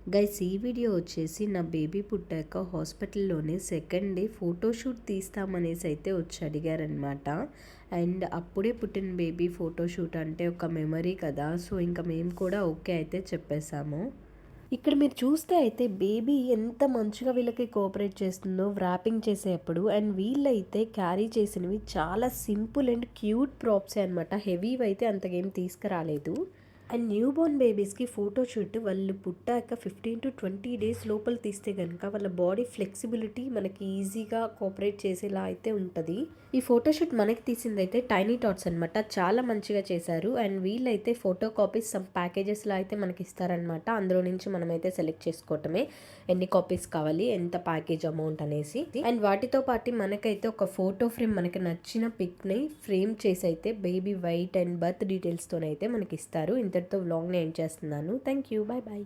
Guys ఈ video వచ్చేసి నా బేబీ పుట్టాక హాస్పిటల్లోనే సెకండ్ డే ఫోటోషూట్ తీస్తామనేసి అయితే వచ్చి అడిగారనమాట. అండ్ అప్పుడే పుట్టిన బేబీ ఫోటోషూట్ అంటే ఒక మెమరీ కదా, సో ఇంకా మేము కూడా ఓకే అయితే చెప్పేశాము. ఇక్కడ మీరు చూస్తే అయితే బేబీ ఎంత మంచిగా వీళ్ళకి కోఆపరేట్ చేస్తుందో వ్రాపింగ్ చేసేటప్పుడు. అండ్ వీళ్ళైతే క్యారీ చేసినవి చాలా సింపుల్ అండ్ క్యూట్ ప్రాప్సే అనమాట. హెవీవి అయితే అంతగేం తీసుకురాలేదు. అండ్ న్యూ బోర్న్ బేబీస్కి ఫోటోషూట్ వాళ్ళు పుట్టాక 15 to 20 డేస్ లోపల తీస్తే కనుక వాళ్ళ బాడీ ఫ్లెక్సిబిలిటీ మనకి ఈజీగా కోఆపరేట్ చేసేలా అయితే ఉంటుంది. ఈ ఫోటోషూట్ మనకి తీసిందైతే టైనీ టాట్స్ అనమాట. చాలా మంచిగా చేశారు. అండ్ వీళ్ళైతే ఫోటో కాపీస్ సమ్ ప్యాకేజెస్లో అయితే మనకి ఇస్తారనమాట. అందులో నుంచి మనమైతే సెలెక్ట్ చేసుకోవటమే ఎన్ని కాపీస్ కావాలి, ఎంత ప్యాకేజ్ అమౌంట్ అనేసి. అండ్ వాటితో పాటు మనకైతే ఒక ఫోటో ఫ్రేమ్ మనకి నచ్చిన పిక్ని ఫ్రేమ్ చేసి అయితే బేబీ వైట్ అండ్ బర్త్ డీటెయిల్స్తోనైతే మనకి ఇస్తారు. ఇంతటితో వ్లాగ్ని ఎండ్ చేస్తున్నాను. Thank you, bye bye.